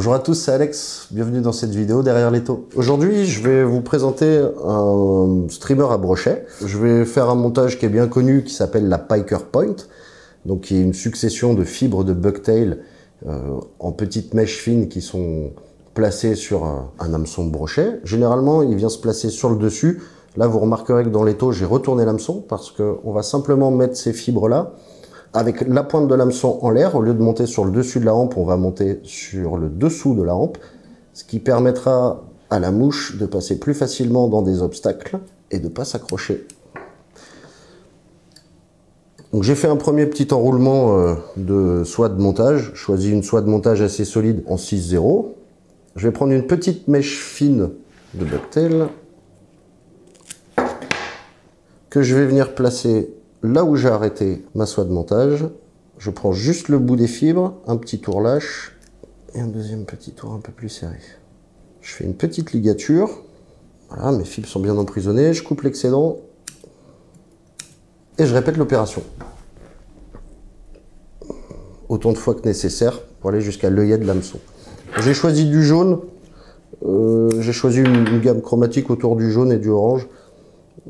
Bonjour à tous, c'est Alex, bienvenue dans cette vidéo derrière l'étau. Aujourd'hui, je vais vous présenter un streamer à brochet. Je vais faire un montage qui est bien connu, qui s'appelle la Piker Point, donc qui est une succession de fibres de bucktail en petites mèches fines qui sont placées sur un hameçon de brochet. Généralement, il vient se placer sur le dessus. Là, vous remarquerez que dans l'étau, j'ai retourné l'hameçon parce qu'on va simplement mettre ces fibres-là avec la pointe de l'hameçon en l'air. Au lieu de monter sur le dessus de la hampe, on va monter sur le dessous de la hampe, ce qui permettra à la mouche de passer plus facilement dans des obstacles et de ne pas s'accrocher. Donc j'ai fait un premier petit enroulement de soie de montage. Je choisis une soie de montage assez solide en 6-0. Je vais prendre une petite mèche fine de bucktail que je vais venir placer là où j'ai arrêté ma soie de montage. Je prends juste le bout des fibres, un petit tour lâche et un deuxième petit tour un peu plus serré. Je fais une petite ligature. Voilà, mes fibres sont bien emprisonnées. Je coupe l'excédent et je répète l'opération autant de fois que nécessaire pour aller jusqu'à l'œillet de l'hameçon. J'ai choisi du jaune. J'ai choisi une gamme chromatique autour du jaune et du orange.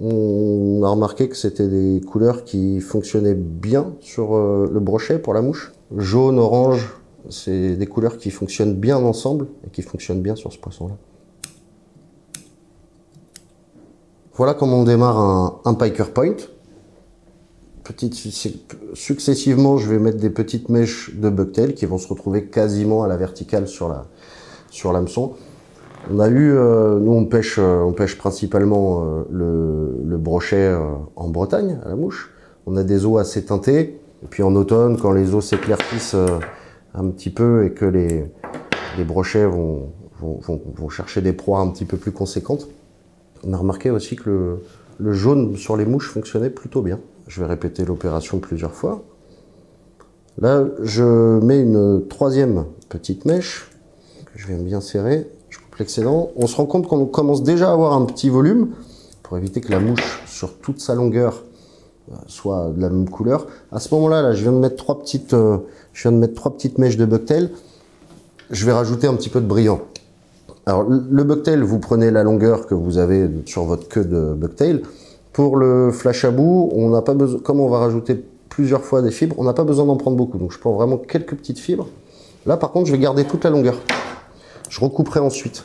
On a remarqué que c'était des couleurs qui fonctionnaient bien sur le brochet pour la mouche. Jaune, orange, c'est des couleurs qui fonctionnent bien ensemble et qui fonctionnent bien sur ce poisson-là. Voilà comment on démarre un Piker Point. Successivement, je vais mettre des petites mèches de bucktail qui vont se retrouver quasiment à la verticale sur l'hameçon. On a eu, nous on pêche principalement le brochet en Bretagne, à la mouche. On a des eaux assez teintées. Et puis en automne, quand les eaux s'éclaircissent un petit peu et que les brochets vont chercher des proies un petit peu plus conséquentes, on a remarqué aussi que le jaune sur les mouches fonctionnait plutôt bien. Je vais répéter l'opération plusieurs fois. Là, je mets une troisième petite mèche que je viens bien serrer. L'excédent, on se rend compte qu'on commence déjà à avoir un petit volume pour éviter que la mouche sur toute sa longueur soit de la même couleur. À ce moment-là, je viens de mettre trois petites mèches de bucktail. Je vais rajouter un petit peu de brillant. Alors le bucktail, vous prenez la longueur que vous avez sur votre queue de bucktail. Pour le flash à bout, on n'a pas besoin, comme on va rajouter plusieurs fois des fibres, on n'a pas besoin d'en prendre beaucoup. Donc je prends vraiment quelques petites fibres. Là par contre, je vais garder toute la longueur. Je recouperai ensuite.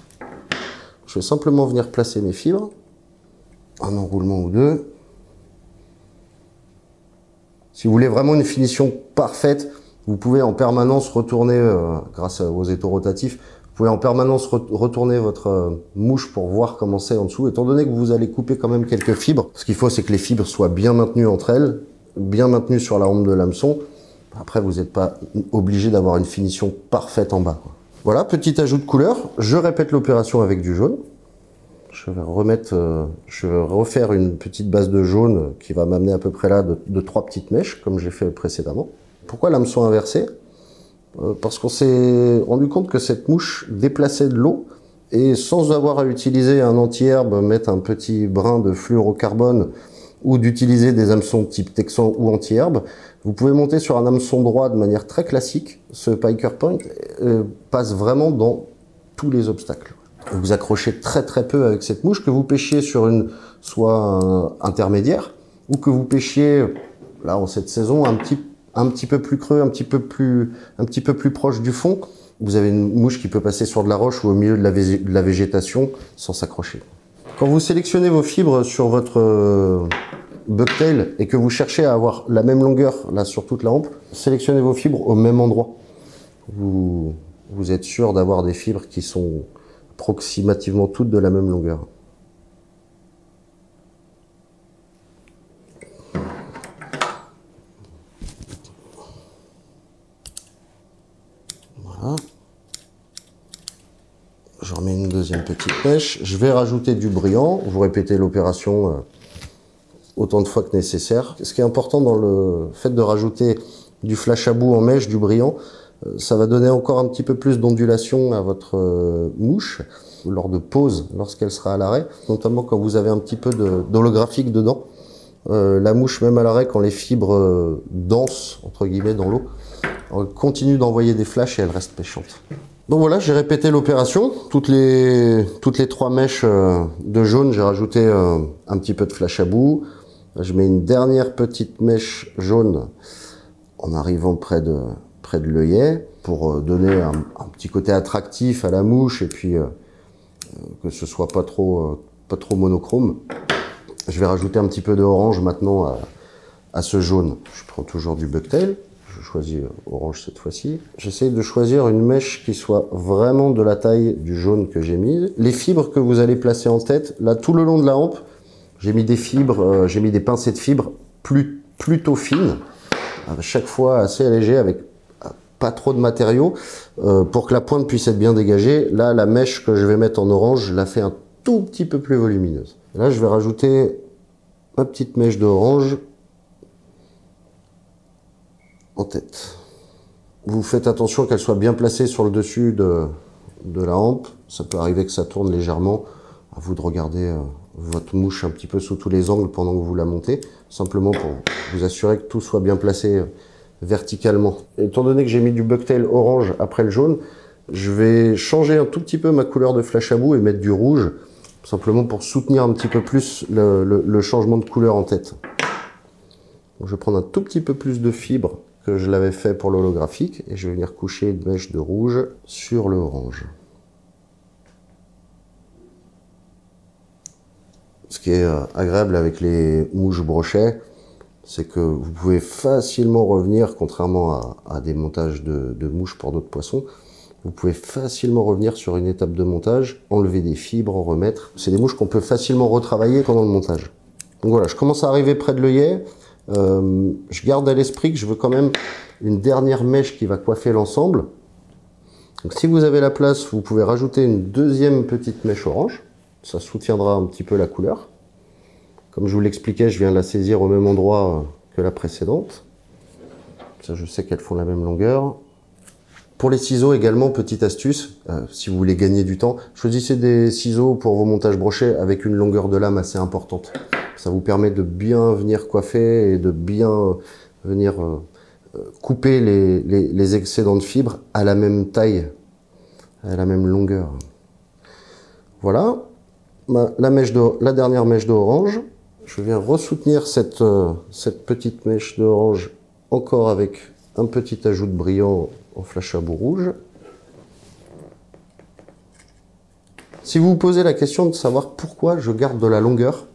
Je vais simplement venir placer mes fibres, un enroulement ou deux. Si vous voulez vraiment une finition parfaite, vous pouvez en permanence retourner, grâce aux étaux rotatifs, vous pouvez en permanence retourner votre mouche pour voir comment c'est en dessous. Étant donné que vous allez couper quand même quelques fibres, ce qu'il faut c'est que les fibres soient bien maintenues entre elles, bien maintenues sur la hampe de l'hameçon. Après, vous n'êtes pas obligé d'avoir une finition parfaite en bas, quoi. Voilà, petit ajout de couleur. Je répète l'opération avec du jaune. Je vais refaire une petite base de jaune qui va m'amener à peu près là de trois petites mèches, comme j'ai fait précédemment. Pourquoi l'hameçon inversé? Parce qu'on s'est rendu compte que cette mouche déplaçait de l'eau et sans avoir à utiliser un anti-herbe, mettre un petit brin de fluorocarbone ou d'utiliser des hameçons type texan ou anti-herbe, vous pouvez monter sur un hameçon droit de manière très classique. Ce Piker Point passe vraiment dans tous les obstacles. Vous accrochez très très peu avec cette mouche, que vous pêchiez sur une soie intermédiaire ou que vous pêchiez, là en cette saison, un petit peu plus creux, un petit peu plus proche du fond. Vous avez une mouche qui peut passer sur de la roche ou au milieu de la végétation sans s'accrocher. Quand vous sélectionnez vos fibres sur votre bucktail et que vous cherchez à avoir la même longueur là sur toute la hampe, sélectionnez vos fibres au même endroit. Vous êtes sûr d'avoir des fibres qui sont approximativement toutes de la même longueur. Voilà. Je remets une deuxième petite mèche. Je vais rajouter du brillant. Vous répétez l'opération autant de fois que nécessaire. Ce qui est important dans le fait de rajouter du flash à bout en mèche, du brillant, ça va donner encore un petit peu plus d'ondulation à votre mouche lors de pause, lorsqu'elle sera à l'arrêt, notamment quand vous avez un petit peu d'holographique dedans. La mouche, même à l'arrêt, quand les fibres dansent, entre guillemets, dans l'eau, continue d'envoyer des flashs et elle reste pêchante. Donc voilà, j'ai répété l'opération. Toutes les 3 mèches de jaune, j'ai rajouté un petit peu de flash à bout. Je mets une dernière petite mèche jaune en arrivant près de l'œillet pour donner un petit côté attractif à la mouche et puis que ce soit pas trop monochrome. Je vais rajouter un petit peu de orange maintenant à ce jaune. Je prends toujours du bucktail. Je choisis orange cette fois-ci. J'essaie de choisir une mèche qui soit vraiment de la taille du jaune que j'ai mis. Les fibres que vous allez placer en tête, là tout le long de la hampe, j'ai mis des fibres, j'ai mis des pincées de fibres plutôt fines, à chaque fois assez allégées avec pas trop de matériaux pour que la pointe puisse être bien dégagée. Là, la mèche que je vais mettre en orange, je la fais un tout petit peu plus volumineuse. Et là, je vais rajouter ma petite mèche d'orange en tête. Vous faites attention qu'elle soit bien placée sur le dessus de la hampe. Ça peut arriver que ça tourne légèrement. À vous de regarder votre mouche un petit peu sous tous les angles pendant que vous la montez, simplement pour vous assurer que tout soit bien placé verticalement. Étant donné que j'ai mis du bucktail orange après le jaune, je vais changer un tout petit peu ma couleur de flash à bout et mettre du rouge, simplement pour soutenir un petit peu plus le changement de couleur en tête. Donc, je vais prendre un tout petit peu plus de fibres que je l'avais fait pour l'holographique et je vais venir coucher une mèche de rouge sur le orange. Ce qui est agréable avec les mouches brochets, c'est que vous pouvez facilement revenir, contrairement à des montages de mouches pour d'autres poissons, vous pouvez facilement revenir sur une étape de montage, enlever des fibres, en remettre. C'est des mouches qu'on peut facilement retravailler pendant le montage. Donc voilà, je commence à arriver près de l'œillet. Je garde à l'esprit que je veux quand même une dernière mèche qui va coiffer l'ensemble. Donc si vous avez la place, vous pouvez rajouter une deuxième petite mèche orange. Ça soutiendra un petit peu la couleur. Comme je vous l'expliquais, je viens la saisir au même endroit que la précédente. Ça, je sais qu'elles font la même longueur. Pour les ciseaux également, petite astuce, si vous voulez gagner du temps, choisissez des ciseaux pour vos montages brochets avec une longueur de lame assez importante. Ça vous permet de bien venir coiffer et de bien venir couper les excédents de fibres à la même taille, à la même longueur. Voilà, la dernière mèche d'orange. Je viens ressoutenir cette petite mèche d'orange encore avec un petit ajout de brillant en flash à bout rouge. Si vous vous posez la question de savoir pourquoi je garde de la longueur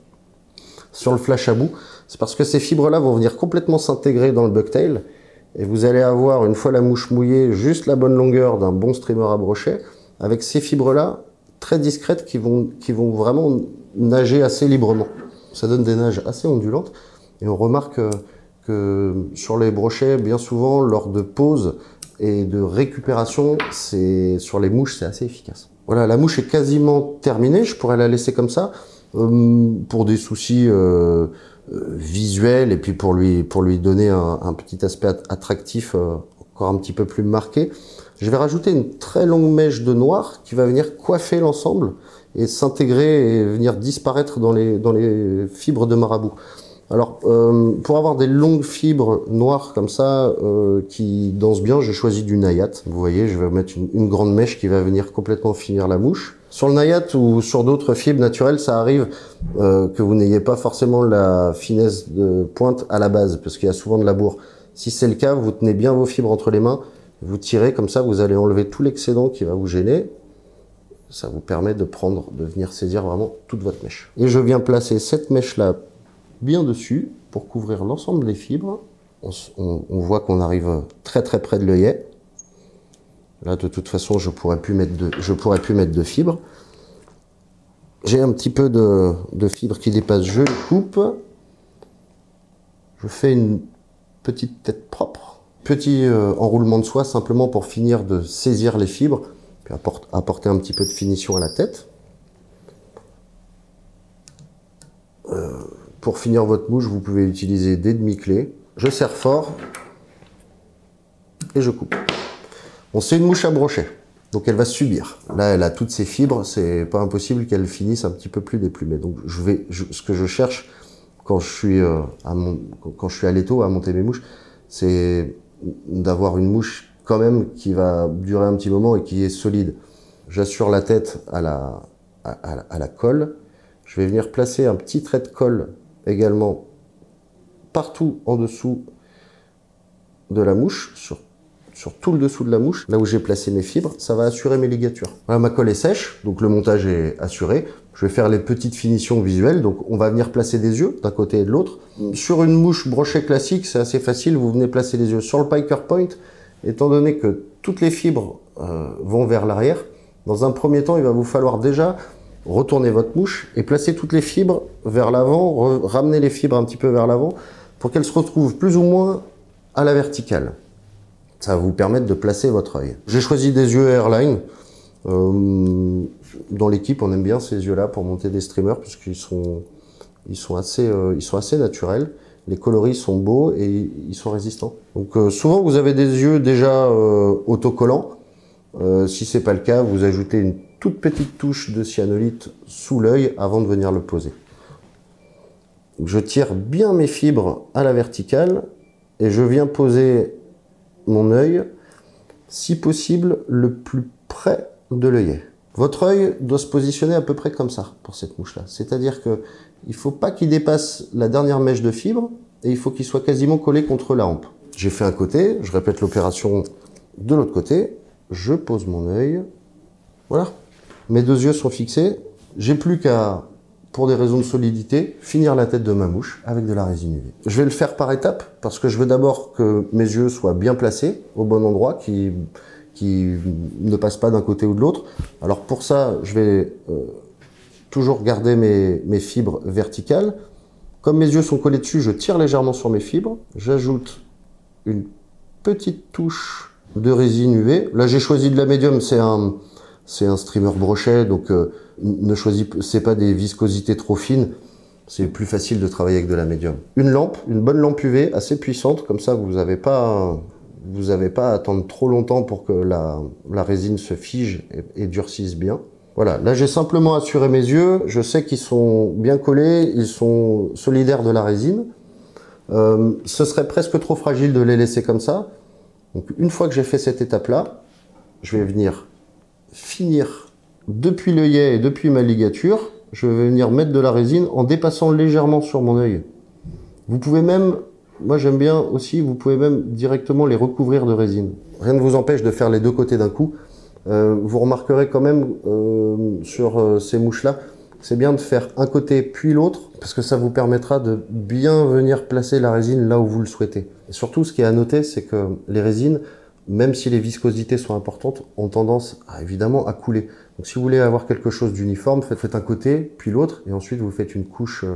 sur le flash à bout, c'est parce que ces fibres-là vont venir complètement s'intégrer dans le bucktail et vous allez avoir, une fois la mouche mouillée, juste la bonne longueur d'un bon streamer à brochet avec ces fibres-là très discrètes qui vont vraiment nager assez librement. Ça donne des nages assez ondulantes et on remarque que sur les brochets, bien souvent, lors de pause et de récupération, sur les mouches, c'est assez efficace. Voilà, la mouche est quasiment terminée. Je pourrais la laisser comme ça pour des soucis visuels et puis pour lui donner un petit aspect attractif encore un petit peu plus marqué. Je vais rajouter une très longue mèche de noir qui va venir coiffer l'ensemble et s'intégrer et venir disparaître dans les fibres de marabout. Alors, pour avoir des longues fibres noires comme ça, qui dansent bien, j'ai choisi du nayat. Vous voyez, je vais mettre une grande mèche qui va venir complètement finir la mouche. Sur le nayat ou sur d'autres fibres naturelles, ça arrive que vous n'ayez pas forcément la finesse de pointe à la base, parce qu'il y a souvent de la bourre. Si c'est le cas, vous tenez bien vos fibres entre les mains, vous tirez comme ça, vous allez enlever tout l'excédent qui va vous gêner. Ça vous permet de venir saisir vraiment toute votre mèche. Et je viens placer cette mèche-là bien dessus pour couvrir l'ensemble des fibres. On voit qu'on arrive très très près de l'œillet. Là, de toute façon, je pourrais plus mettre de fibres. J'ai un petit peu de fibres qui dépassent, je les coupe. Je fais une petite tête propre. Petit enroulement de soie simplement pour finir de saisir les fibres, puis apporter un petit peu de finition à la tête. Pour finir votre mouche, vous pouvez utiliser des demi-clés. Je serre fort et je coupe. Bon, c'est une mouche à brochet, donc elle va subir. Là, elle a toutes ses fibres, c'est pas impossible qu'elle finisse un petit peu plus déplumée. Donc, ce que je cherche quand je suis à l'étau à monter mes mouches, c'est d'avoir une mouche quand même qui va durer un petit moment et qui est solide. J'assure la tête à la colle. Je vais venir placer un petit trait de colle également partout en dessous de la mouche, sur tout le dessous de la mouche, là où j'ai placé mes fibres, ça va assurer mes ligatures. Voilà, ma colle est sèche, donc le montage est assuré. Je vais faire les petites finitions visuelles, donc on va venir placer des yeux d'un côté et de l'autre. Sur une mouche brochet classique, c'est assez facile, vous venez placer les yeux. Sur le Piker Point, étant donné que toutes les fibres vont vers l'arrière, dans un premier temps, il va vous falloir déjà retourner votre mouche et placer toutes les fibres vers l'avant, ramener les fibres un petit peu vers l'avant pour qu'elles se retrouvent plus ou moins à la verticale. Ça va vous permettre de placer votre œil. J'ai choisi des yeux Airline. Dans l'équipe, on aime bien ces yeux-là pour monter des streamers puisqu'ils sont assez naturels. Les coloris sont beaux et ils sont résistants. Donc souvent, vous avez des yeux déjà autocollants. Si c'est pas le cas, vous ajoutez une toute petite touche de cyanolite sous l'œil avant de venir le poser. Je tire bien mes fibres à la verticale et je viens poser mon œil, si possible, le plus près de l'œillet. Votre œil doit se positionner à peu près comme ça pour cette mouche-là. C'est-à-dire que il faut pas qu'il dépasse la dernière mèche de fibre et il faut qu'il soit quasiment collé contre la hampe. J'ai fait un côté, je répète l'opération de l'autre côté, je pose mon œil, voilà. Mes deux yeux sont fixés, j'ai plus qu'à, pour des raisons de solidité, finir la tête de ma mouche avec de la résine UV. Je vais le faire par étapes parce que je veux d'abord que mes yeux soient bien placés au bon endroit, qui ne passent pas d'un côté ou de l'autre. Alors pour ça, je vais toujours garder mes fibres verticales. Comme mes yeux sont collés dessus, je tire légèrement sur mes fibres. J'ajoute une petite touche de résine UV. Là, j'ai choisi de la médium, c'est un streamer brochet, donc ne choisissez pas des viscosités trop fines. C'est plus facile de travailler avec de la médium. Une bonne lampe UV assez puissante, comme ça vous n'avez pas à attendre trop longtemps pour que la résine se fige et durcisse bien. Voilà, là j'ai simplement assuré mes yeux, je sais qu'ils sont bien collés, ils sont solidaires de la résine. Ce serait presque trop fragile de les laisser comme ça. Donc une fois que j'ai fait cette étape-là, je vais venir finir depuis l'œillet et depuis ma ligature, je vais venir mettre de la résine en dépassant légèrement sur mon œil. Vous pouvez même, moi j'aime bien aussi, vous pouvez même directement les recouvrir de résine. Rien ne vous empêche de faire les deux côtés d'un coup. Vous remarquerez quand même sur ces mouches-là, c'est bien de faire un côté puis l'autre, parce que ça vous permettra de bien venir placer la résine là où vous le souhaitez. Et surtout, ce qui est à noter, c'est que les résines, même si les viscosités sont importantes, ont tendance évidemment à couler. Donc si vous voulez avoir quelque chose d'uniforme, faites un côté, puis l'autre, et ensuite vous faites une couche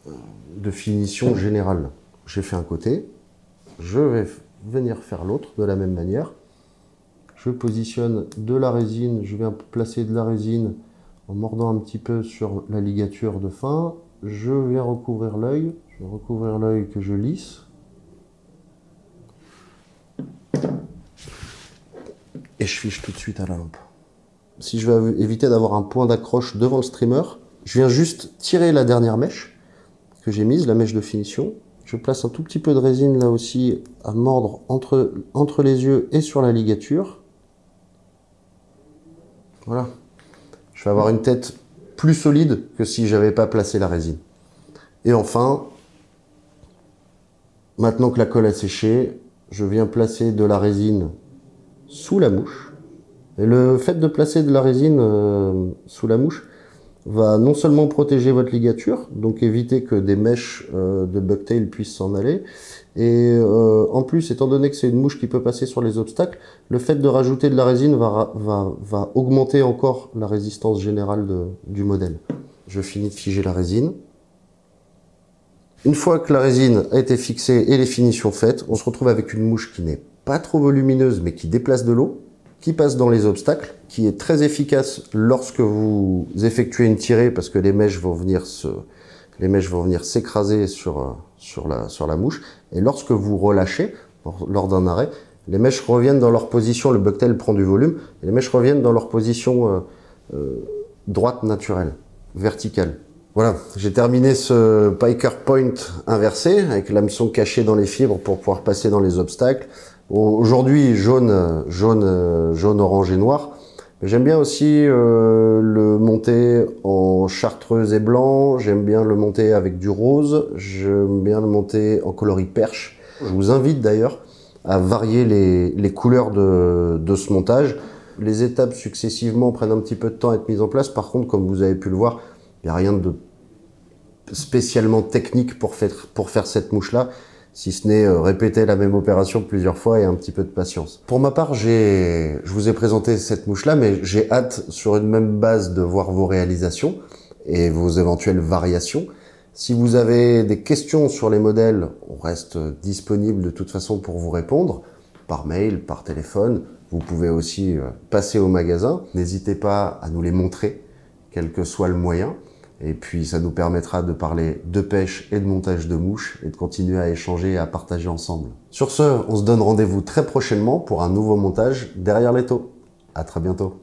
de finition générale. J'ai fait un côté, je vais venir faire l'autre de la même manière. Je positionne de la résine, je viens placer de la résine en mordant un petit peu sur la ligature de fin. Je viens recouvrir l'œil, je vais recouvrir l'œil que je lisse. Et je fiche tout de suite à la lampe. Si je veux éviter d'avoir un point d'accroche devant le streamer, je viens juste tirer la dernière mèche que j'ai mise, la mèche de finition. Je place un tout petit peu de résine là aussi à mordre entre les yeux et sur la ligature. Voilà. Je vais avoir une tête plus solide que si j'avais pas placé la résine. Et enfin, maintenant que la colle a séché, je viens placer de la résine sous la mouche. Et le fait de placer de la résine sous la mouche va non seulement protéger votre ligature, donc éviter que des mèches de bucktail puissent s'en aller, et en plus, étant donné que c'est une mouche qui peut passer sur les obstacles, le fait de rajouter de la résine va augmenter encore la résistance générale du modèle. Je finis de figer la résine. Une fois que la résine a été fixée et les finitions faites, on se retrouve avec une mouche qui n'est pas trop volumineuse, mais qui déplace de l'eau, qui passe dans les obstacles, qui est très efficace lorsque vous effectuez une tirée, parce que les mèches vont venir s'écraser sur la mouche, et lorsque vous relâchez, lors d'un arrêt, les mèches reviennent dans leur position, le bucktail prend du volume, et les mèches reviennent dans leur position droite naturelle, verticale. Voilà, j'ai terminé ce Piker Point inversé, avec l'hameçon caché dans les fibres pour pouvoir passer dans les obstacles. Aujourd'hui, jaune, orange et noir. J'aime bien aussi le monter en chartreuse et blanc. J'aime bien le monter avec du rose. J'aime bien le monter en coloris perche. Je vous invite d'ailleurs à varier les couleurs de ce montage. Les étapes successivement prennent un petit peu de temps à être mises en place. Par contre, comme vous avez pu le voir, il n'y a rien de spécialement technique pour faire cette mouche-là, si ce n'est répéter la même opération plusieurs fois et un petit peu de patience. Pour ma part, je vous ai présenté cette mouche-là, mais j'ai hâte sur une même base de voir vos réalisations et vos éventuelles variations. Si vous avez des questions sur les modèles, on reste disponible de toute façon pour vous répondre, par mail, par téléphone. Vous pouvez aussi passer au magasin. N'hésitez pas à nous les montrer, quel que soit le moyen. Et puis ça nous permettra de parler de pêche et de montage de mouches et de continuer à échanger et à partager ensemble. Sur ce, on se donne rendez-vous très prochainement pour un nouveau montage derrière l'étau. À très bientôt.